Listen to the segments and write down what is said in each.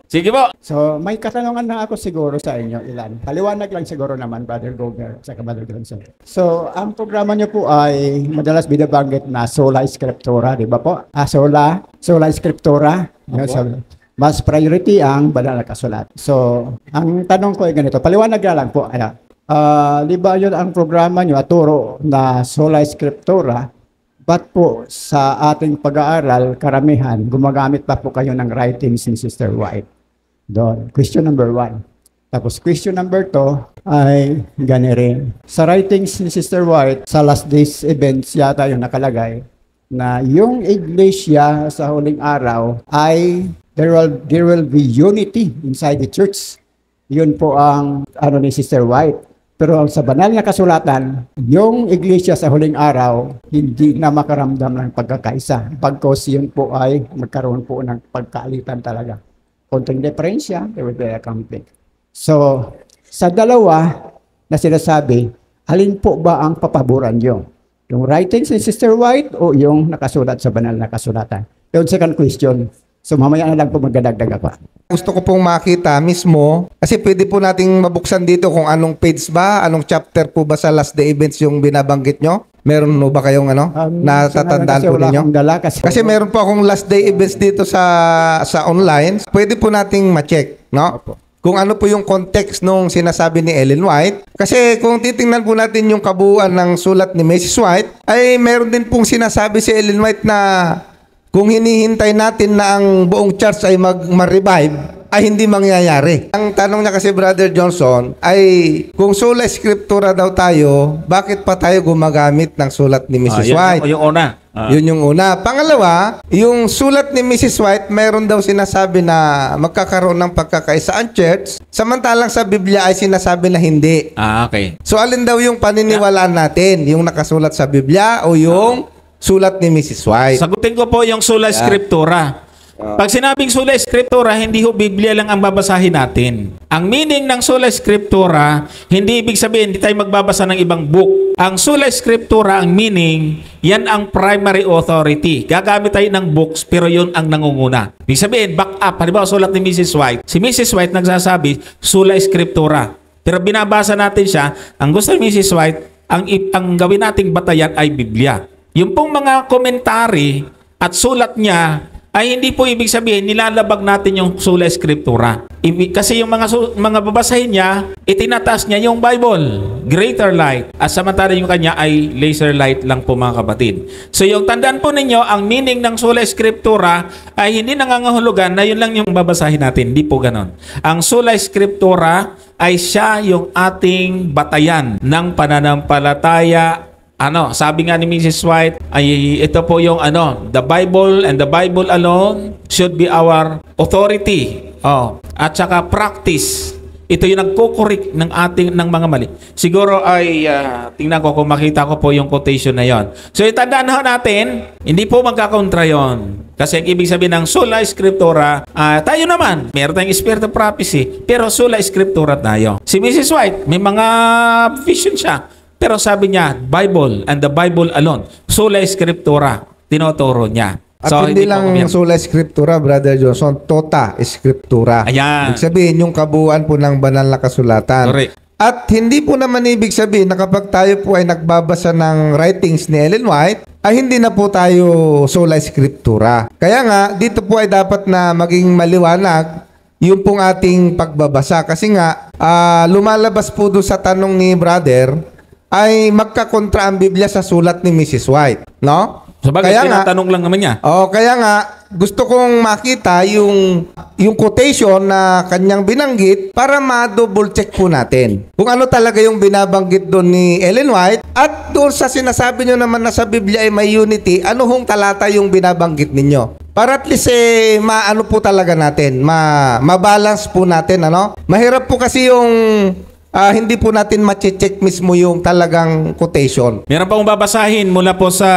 Sige po. So, may katanungan na ako siguro sa inyo, ilan. Paliwanag lang siguro naman, Brother Gomer, sa Brother Gronson. So, ang programa niyo po ay madalas binabanggit na Sola Scriptura, di ba po? Sola Scriptura. Mas priority ang banal na kasulat. So, ang tanong ko ay ganito, paliwanag na lang po. Di ba yun ang programa niyo, aturo na Sola Scriptura, ba't po sa ating pag-aaral, karamihan, gumagamit pa po kayo ng writings ni Sister White? Doon. Question number 1. Tapos question number 2 ay gani rin. Sa writings ni Sister White, sa last days events yata yung nakalagay, na yung iglesia sa huling araw ay there will be unity inside the church. Yun po ang ni Sister White. Pero sa banal na kasulatan, yung iglesia sa huling araw, hindi na makaramdam ng pagkakaisa. Pagkos yun po ay magkaroon po ng pagkaalitan talaga. Konting diferensya, there will be a conflict. So, sa dalawa na sinasabi, alin po ba ang papaboran nyo? Yung writings ni Sister White o yung nakasulat sa banal na kasulatan? Yung second question. So mamaya na lang po magdadagdag ako. Gusto ko pong makita mismo, kasi pwede po nating mabuksan dito kung anong page ba, anong chapter po ba sa last day events yung binabanggit nyo? Meron mo ba kayong natatandaan po ninyo? Kasi meron po akong last day events dito sa online. Pwede po nating ma-check, no? Kung ano po yung context nung sinasabi ni Ellen White. Kasi kung titingnan po natin yung kabuuan ng sulat ni Mrs. White, ay meron din pong sinasabi si Ellen White na kung hinihintay natin na ang buong church ay ma-revive, ay hindi mangyayari. Ang tanong niya kasi, Brother Johnson, ay kung sola scriptura daw tayo, bakit pa tayo gumagamit ng sulat ni Mrs. White? Yung una. Yun yung una. Pangalawa, yung sulat ni Mrs. White, mayroon daw sinasabi na magkakaroon ng pagkakaisa ang church, samantalang sa Biblia ay sinasabi na hindi. Okay. So alin daw yung paniniwalaan natin? Yung nakasulat sa Biblia o yung sulat ni Mrs. White? Sagutin ko po yung Sola Scriptura. Pag sinabing Sola Scriptura, hindi ho Biblia lang ang babasahin natin. Ang meaning ng Sola Scriptura, hindi ibig sabihin hindi tayo magbabasa ng ibang book. Ang Sola Scriptura, ang meaning, yan ang primary authority. Gagamit tayo ng books, pero yun ang nangunguna. Ibig sabihin, back up. Halimbawa, sulat ni Mrs. White. Si Mrs. White nagsasabi, Sola Scriptura. Pero binabasa natin siya, ang gusto ni Mrs. White, ang gawin nating batayan ay Biblia. Yung pong mga komentary at sulat niya ay hindi po ibig sabihin nilalabag natin yung Sola Scriptura. Kasi yung mga babasahin niya, itinataas niya yung Bible, greater light, at samantala yung kanya ay laser light lang po mga kapatid. So yung tandaan po ninyo, ang meaning ng Sola Scriptura ay hindi nangangahulugan na yun lang yung babasahin natin. Hindi po ganon. Ang Sola Scriptura ay siya yung ating batayan ng pananampalataya. Sabi nga ni Mrs. White, ay ito po yung the Bible and the Bible alone should be our authority. At saka practice. Ito yung nagkukurik ng mga mali. Siguro ay tingnan ko kung makita ko po yung quotation na yon. So itandaan natin, hindi po magkakontra yon. Kasi ang ibig sabihin ng Sola Scriptura, tayo naman, meron tayong spirit of prophecy, pero Sola Scriptura tayo. Si Mrs. White, may mga vision siya. Pero sabi niya, Bible and the Bible alone. Sola Scriptura. Tinuturo niya. At hindi lang Sola Scriptura, Brother Johnson, Tota Scriptura. Ayan. Ibig sabihin, yung kabuuan po ng banal na kasulatan. Correct. At hindi po naman ibig sabihin na kapag tayo po ay nagbabasa ng writings ni Ellen White, ay hindi na po tayo Sola Scriptura. Kaya nga, dito po ay dapat na maging maliwanag yung pong ating pagbabasa. Kasi nga, lumalabas po doon sa tanong ni Brother, ay magkakontra ang Biblia sa sulat ni Mrs. White, no? Sabagay, tinatanong lang naman niya. Kaya nga, gusto kong makita yung quotation na kanyang binanggit para ma-double check po natin kung ano talaga yung binabanggit doon ni Ellen White at doon sa sinasabi nyo naman na sa Biblia ay may unity, ano hong talata yung binabanggit ninyo? Para at least maano po talaga natin, ma-balance po natin, Mahirap po kasi yung hindi po natin ma-check mismo yung talagang quotation. Meron pa akong babasahin mula po sa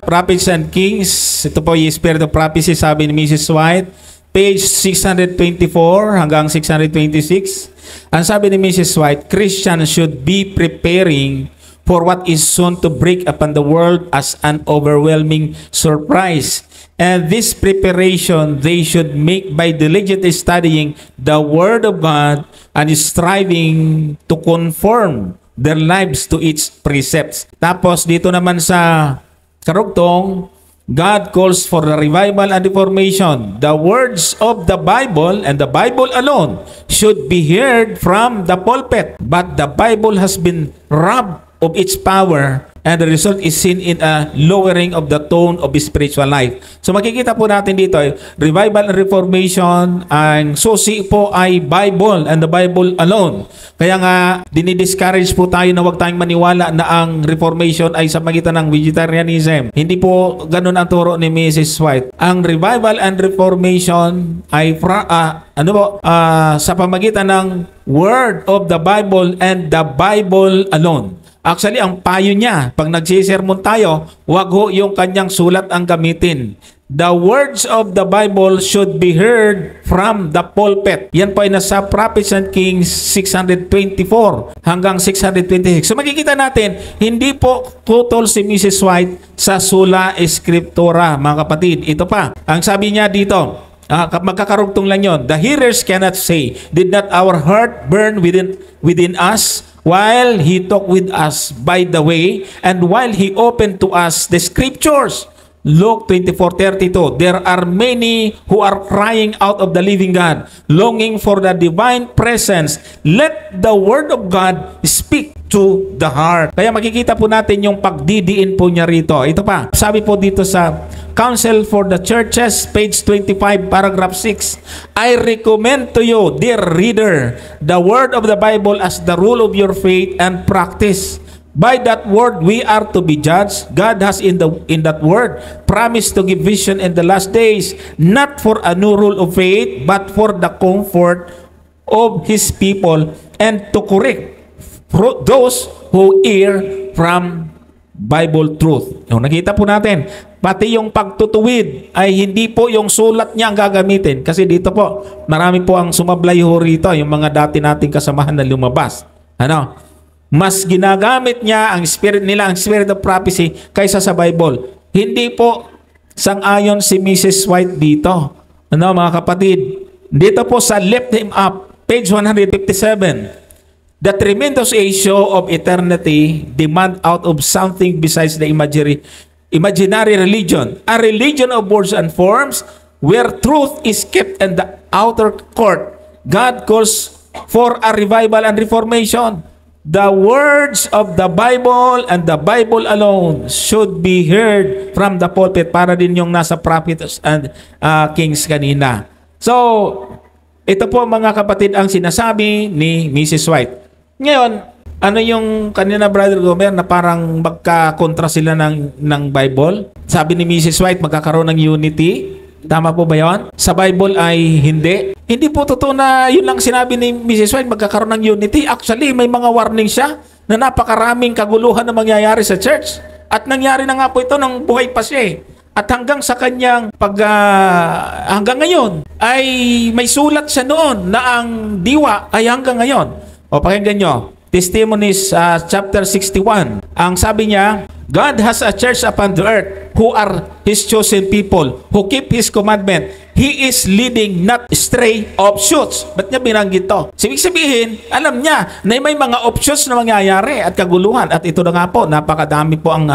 Prophets and Kings. Ito po yung Spirit of Prophecy, sabi ni Mrs. White. Page 624 hanggang 626. Ang sabi ni Mrs. White, Christians should be preparing for what is soon to break upon the world as an overwhelming surprise. And this preparation they should make by diligently studying the Word of God and striving to conform their lives to its precepts. Tapos dito naman sa karugtong, God calls for the revival and reformation. The words of the Bible and the Bible alone should be heard from the pulpit. But the Bible has been robbed of its power, and the result is seen in a lowering of the tone of spiritual life. So makikita po natin dito, revival and reformation, ang susi po ay Bible and the Bible alone. Kaya nga, dinidiscourage po tayo na huwag tayong maniwala na ang reformation ay sa magitan ng vegetarianism. Hindi po ganun ang turo ni Mrs. White. Ang revival and reformation ay sa pamagitan ng Word of the Bible and the Bible alone. Actually, ang payo niya, pag nagsisermon tayo, wag ho yung kanyang sulat ang gamitin. The words of the Bible should be heard from the pulpit. Yan po ay nasa Prophets and Kings 624 hanggang 626. So makikita natin, hindi po tutol si Mrs. White sa Sola Scriptura, mga kapatid. Ito pa, ang sabi niya dito, magkakarugtong lang yon. The hearers cannot say, did not our heart burn within us while he talked with us by the way, and while he opened to us the scriptures? Luke 24:32. There are many who are crying out of the living God, longing for the divine presence. Let the word of God speak to the heart. Kaya makikita po natin yung pagdidiin po niya rito. Ito pa, sabi po dito sa Counsel for the Churches, page 25, paragraph 6. I recommend to you, dear reader, the word of the Bible as the rule of your faith and practice. By that word we are to be judged. God has in that word promised to give vision in the last days, not for a new rule of faith, but for the comfort of His people, and to correct those who err from Bible truth. Yung nakita po natin, pati yung pagtutuwid ay hindi po yung sulat niya ang gagamitin. Kasi dito po, marami po ang sumablay ho rito, yung mga dati nating kasamahan na lumabas. Mas ginagamit niya ang spirit nila, ang spirit of prophecy, kaysa sa Bible. Hindi po sang-ayon si Mrs. White dito. Mga kapatid? Dito po sa Lift Him Up, page 157. The tremendous issue of eternity demand out of something besides the imaginary religion. A religion of words and forms where truth is kept in the outer court. God calls for a revival and reformation. The words of the Bible and the Bible alone should be heard from the pulpit, para din yung nasa Prophets and Kings kanina. So, ito po mga kapatid ang sinasabi ni Mrs. White. Ngayon, ano yung kanina, Brother Gomer, na parang magkakontra sila ng Bible? Sabi ni Mrs. White, magkakaroon ng unity. Tama po ba yun? Sa Bible ay hindi. Hindi po totoo na yun lang sinabi ni Mrs. White, magkakaroon ng unity. Actually, may mga warning siya na napakaraming kaguluhan na mangyayari sa church. At nangyari na nga po ito nang buhay pa siya. At hanggang sa kanyang hanggang ngayon, ay may sulat siya noon na ang diwa ay hanggang ngayon. O pakinggan nyo, Testimonies chapter 61. Ang sabi niya, God has a church upon the earth who are His chosen people, who keep His commandment. He is leading not stray offshoots. Ba't niya binanggit to? Ibig sabihin, alam niya na may mga offshoots na mangyayari at kaguluhan. At ito na nga po, napakadami po ang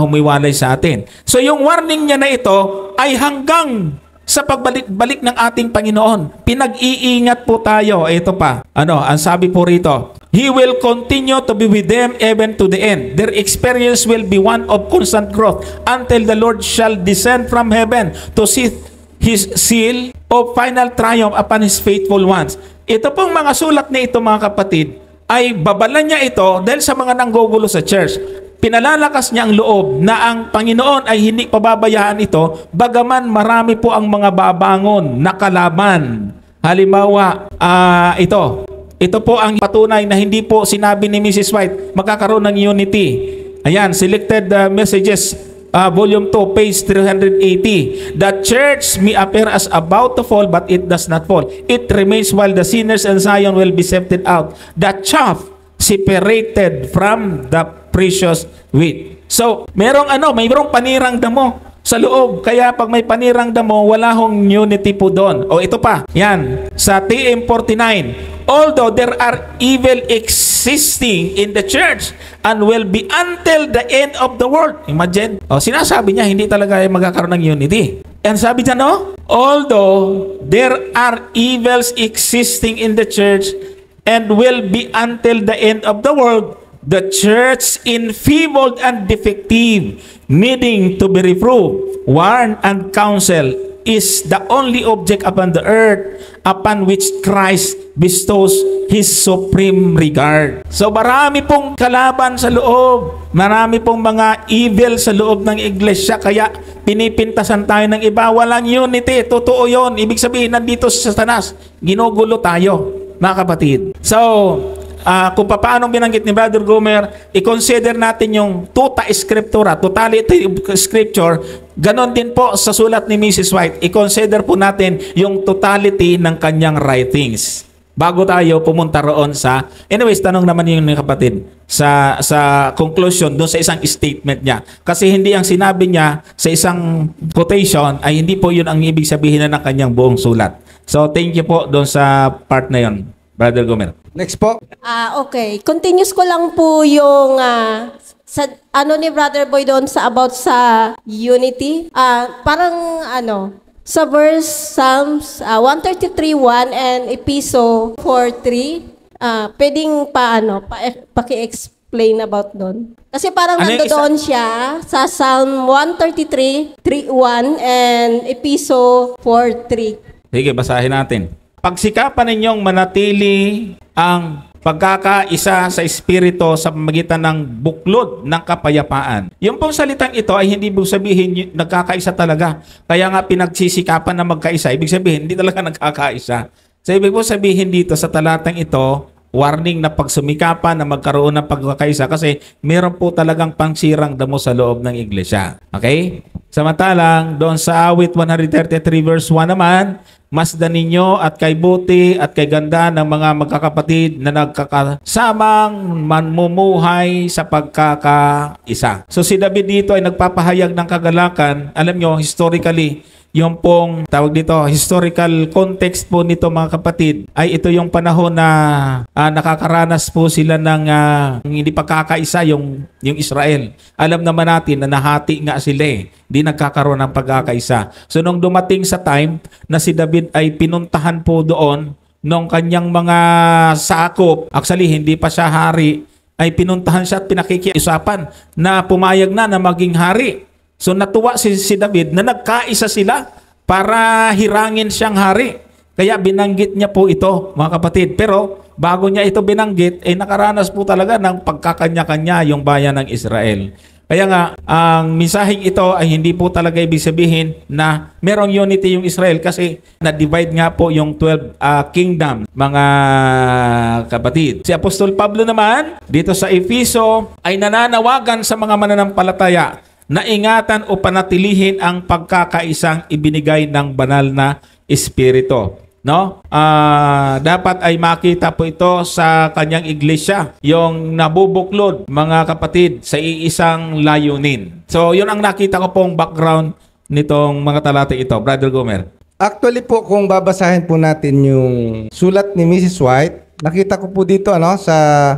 humiwalay sa atin. So yung warning niya na ito ay hanggang sa pagbalik-balik ng ating Panginoon. Pinag-iingat po tayo. Ito pa. Ang sabi po rito, He will continue to be with them even to the end. Their experience will be one of constant growth until the Lord shall descend from heaven to see His seal of final triumph upon His faithful ones. Ito pong mga sulat na ito, mga kapatid, ay babalan niya ito dahil sa mga nanggugulo sa church. Pinalalakas niya ang loob na ang Panginoon ay hindi pababayaan ito, bagaman marami po ang mga babangon na kalaban. Halimbawa, ito po ang patunay na hindi po sinabi ni Mrs. White magkakaroon ng unity. Ayan, Selected Messages, Volume 2, page 380. The church may appear as about to fall, but it does not fall. It remains while the sinners in Zion will be sifted out. The chaff separated from the precious wheat. So, mayroong panirang damo. sa loob. Kaya pag may panirang damo, wala hong unity po doon. O ito pa, yan, sa TM49, although there are evil existing in the church and will be until the end of the world. Imagine. O, sinasabi niya, hindi talaga magkakaroon ng unity. And sabi niya, no? Although there are evils existing in the church and will be until the end of the world, the church enfeebled and defective, needing to be reproved, warned, and counseled, is the only object upon the earth upon which Christ bestows His supreme regard. So marami pong kalaban sa loob. Marami pong mga evil sa loob ng iglesia. Kaya pinipintasan tayo ng iba. Walang unity. Totoo yun. Ibig sabihin, nandito sa Satanas. Ginugulo tayo, mga kapatid. So, kung paano binanggit ni Brother Gomer, i-consider natin yung tuta scriptura, totality of scripture. Ganon din po sa sulat ni Mrs. White. I-consider po natin yung totality ng kanyang writings bago tayo pumunta roon sa... Anyways, tanong naman yung kapatid sa conclusion doon sa isang statement niya. Kasi hindi ang sinabi niya sa isang quotation ay hindi po yun ang ibig sabihin na ng kanyang buong sulat. So, thank you po doon sa part na yun, Brother Gomer. Next po. Okay. Continuous ko lang po yung sa ano ni Brother Boy doon sa about sa unity. Parang sa verse Psalms 133:1 and Episo 4:3, pwedeng paki-explain about doon. Kasi parang nandoon siya sa Psalm 133:1 and Episo 4:3. Sige, basahin natin. Pagsikapan ninyong manatili ang pagkakaisa sa Espiritu sa pamamagitan ng buklod ng kapayapaan. Yung pong salitang ito ay hindi ibig sabihin nagkakaisa talaga. Kaya nga pinagsisikapan na magkaisa. Ibig sabihin, hindi talaga nagkakaisa. So ibig po sabihin dito sa talatang ito, warning na pagsumikapan na magkaroon ng pagkakaisa kasi meron po talagang pangsirang damo sa loob ng iglesia. Okay? Samantalang, doon sa awit 133 verse 1 naman, masdan ninyo at kay buti at kay ganda ng mga magkakapatid na nagkakasamang manmumuhay sa pagkakaisa. So si David dito ay nagpapahayag ng kagalakan. Alam nyo, historically, yung pong tawag dito, historical context po nito mga kapatid, ay ito yung panahon na nakakaranas po sila ng hindi pagkakaisa yung Israel. Alam naman natin na nahati nga sila Di nagkakaroon ng pagkakaisa. So nung dumating sa time na si David ay pinuntahan po doon nung kanyang mga sakop, actually hindi pa siya hari, ay pinuntahan siya at pinakikiusapan na pumayag na maging hari. So natuwa si David na nagkaisa sila para hirangin siyang hari. Kaya binanggit niya po ito, mga kapatid. Pero bago niya ito binanggit, nakaranas po talaga ng pagkakanya-kanya yung bayan ng Israel. Kaya nga, ang mensaheng ito ay hindi po talaga ibig sabihin na merong unity yung Israel kasi na-divide nga po yung 12 kingdom, mga kapatid. Si Apostol Pablo naman, dito sa Efeso, ay nananawagan sa mga mananampalataya na ingatan o panatilihin ang pagkakaisang ibinigay ng banal na Espiritu. No? Dapat ay makita po ito sa kanyang iglesia, yung nabubuklod, mga kapatid, sa iisang layunin. So, yun ang nakita ko pong background nitong mga talata ito. Brother Gomer. Actually po, kung babasahin po natin yung sulat ni Mrs. White, nakita ko po dito sa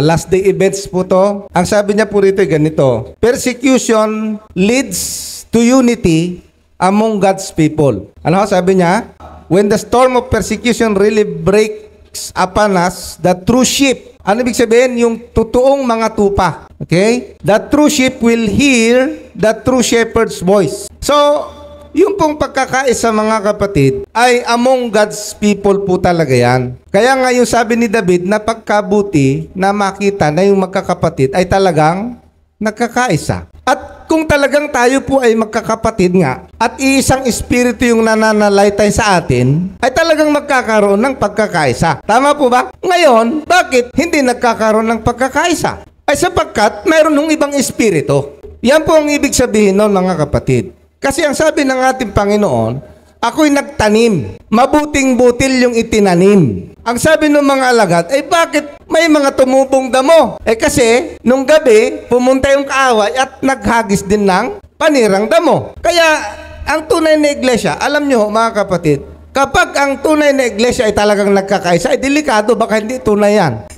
last day events po to. Ang sabi niya po rito ay ganito: persecution leads to unity among God's people. Ano sabi niya? When the storm of persecution really breaks upon us, the true sheep, ano ibig sabihin? Yung totoong mga tupa. Okay? The true sheep will hear the true shepherd's voice. So, yung pong pagkakaisa mga kapatid ay among God's people po talaga yan. Kaya nga yung sabi ni David na pagkabuti na makita na yung magkakapatid ay talagang nagkakaisa. At kung talagang tayo po ay magkakapatid nga at iisang espiritu yung nananalaytay sa atin, ay talagang magkakaroon ng pagkakaisa. Tama po ba? Ngayon, bakit hindi nagkakaroon ng pagkakaisa? Ay sapagkat mayroon ng ibang espiritu. Yan po ang ibig sabihin nun mga kapatid. Kasi ang sabi ng ating Panginoon, ako'y nagtanim, mabuting butil yung itinanim. Ang sabi ng mga alagad, bakit may mga tumubong damo? Kasi, nung gabi, pumunta yung kaaway at naghagis din ng panirang damo. Kaya ang tunay na iglesia, alam nyo mga kapatid, kapag ang tunay na iglesia ay talagang nagkakaisa, ay delikado, baka hindi tunay yan.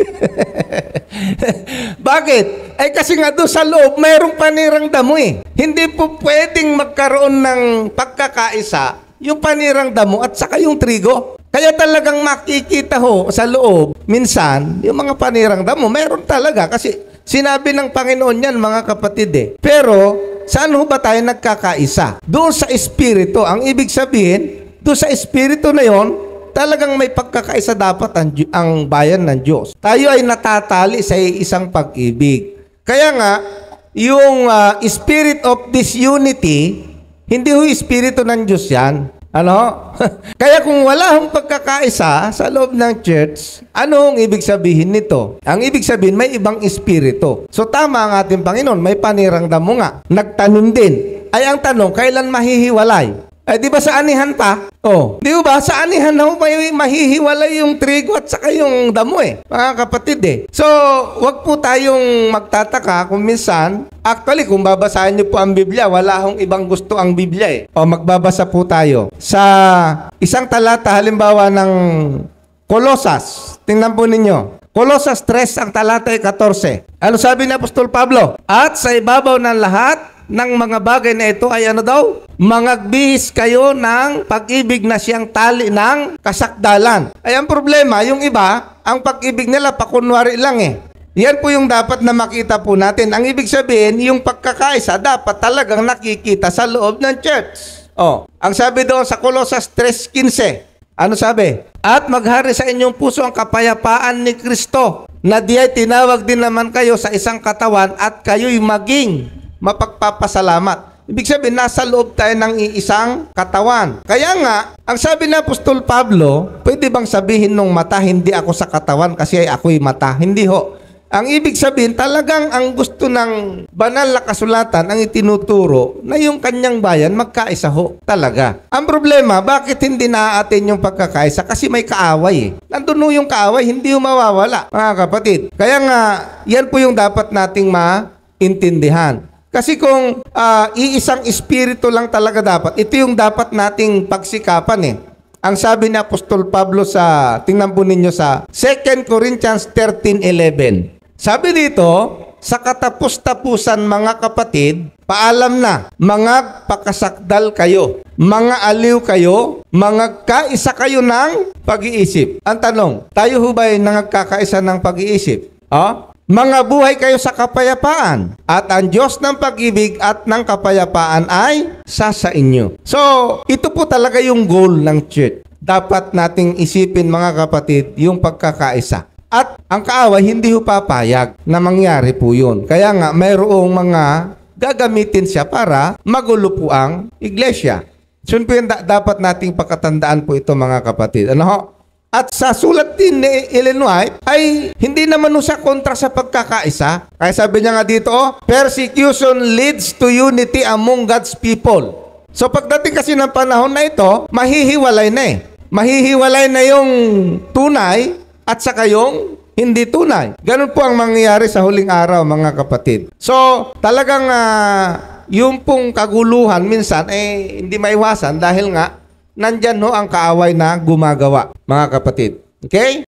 Bakit? Ay kasi nga doon sa loob, mayroong panirang damo eh. Hindi po pwedeng magkaroon ng pagkakaisa yung panirang damo at saka yung trigo. Kaya talagang makikita ho sa loob, minsan, yung mga panirang damo, meron talaga. Kasi sinabi ng Panginoon yan, mga kapatid eh. Pero, saan ho ba tayo nagkakaisa? Doon sa Espiritu. Ang ibig sabihin, doon sa Espiritu na yon, talagang may pagkakaisa dapat ang bayan ng Diyos. Tayo ay natatali sa isang pag-ibig. Kaya nga, yung spirit of disunity, hindi ho espiritu ng Diyos yan. Ano? Kaya kung wala hong pagkakaisa sa loob ng church, ano ang ibig sabihin nito? Ang ibig sabihin, may ibang espiritu. So tama ang ating Panginoon, may panirang damo nga. Nagtanim din. Ay ang tanong, kailan mahihiwalay? Ay di ba sa anihan pa? Oh, di ba sa anihan na may mahihiwalay yung trigo at saka yung damo eh, mga kapatid eh. So, wag po tayong magtataka kung minsan, actually kung babasahin niyo po ang Biblia, wala hong ibang gusto ang Biblia eh. O magbabasa po tayo sa isang talata halimbawa ng Kolosas. Tingnan po ninyo. Kolosas 3 ang talata ay 14. Ano sabi ni Apostol Pablo? At sa ibabaw ng lahat ng mga bagay na ito ay ano daw? Mangagbihis kayo ng pag-ibig na siyang tali ng kasakdalan. Ay ang problema, yung iba, ang pag-ibig nila pakunwari lang eh. Yan po yung dapat na makita po natin. Ang ibig sabihin, yung pagkakaisa dapat talagang nakikita sa loob ng church. Oh, ang sabi doon sa Kolosas 3:15. Ano sabi? At maghari sa inyong puso ang kapayapaan ni Kristo, na diay tinawag din naman kayo sa isang katawan at kayo'y maging mapagpapasalamat. Ibig sabihin, nasa loob tayo ng iisang katawan. Kaya nga, ang sabi ni Apostol Pablo, pwede bang sabihin nung mata, hindi ako sa katawan kasi ako'y mata? Hindi ho. Ang ibig sabihin, talagang ang gusto ng banal na kasulatan ang itinuturo na yung kanyang bayan magkaisa ho. Talaga. Ang problema, bakit hindi naaatin yung pagkakaisa? Kasi may kaaway eh. Nandun ho yung kaaway, hindi ho mawawala, mga kapatid. Kaya nga, yan po yung dapat nating maintindihan. Kasi kung iisang espiritu lang talaga dapat, ito yung dapat nating pagsikapan eh. Ang sabi ni Apostol Pablo sa, tingnan po ninyo sa 2 Corinthians 13:11. Sabi dito, sa katapus-tapusan mga kapatid, paalam na, mga pakasakdal kayo, mga aliw kayo, mga kaisa kayo ng pag-iisip. Ang tanong, tayo ho ba'y nangagkakaisa ng pag-iisip? Mga buhay kayo sa kapayapaan, at ang Diyos ng pag-ibig at ng kapayapaan ay sa inyo. So, ito po talaga yung goal ng church. Dapat nating isipin mga kapatid, yung pagkakaisa. At ang kaaway, hindi ho papayag na mangyari po yun. Kaya nga, mayroong mga gagamitin siya para magulo po ang iglesia. So, po yung dapat nating pakatandaan po ito mga kapatid. Ano ho? At sa sulat din ni Ellen White, ay hindi naman siya kontra sa pagkakaisa. Kaya sabi niya nga dito, persecution leads to unity among God's people. So pagdating kasi ng panahon na ito, mahihiwalay na eh. Mahihiwalay na yung tunay at saka yung hindi tunay. Ganun po ang mangyayari sa huling araw, mga kapatid. So talagang yung pong kaguluhan minsan hindi maiwasan dahil nga nandyan ho ang kaaway na gumagawa, mga kapatid. Okay?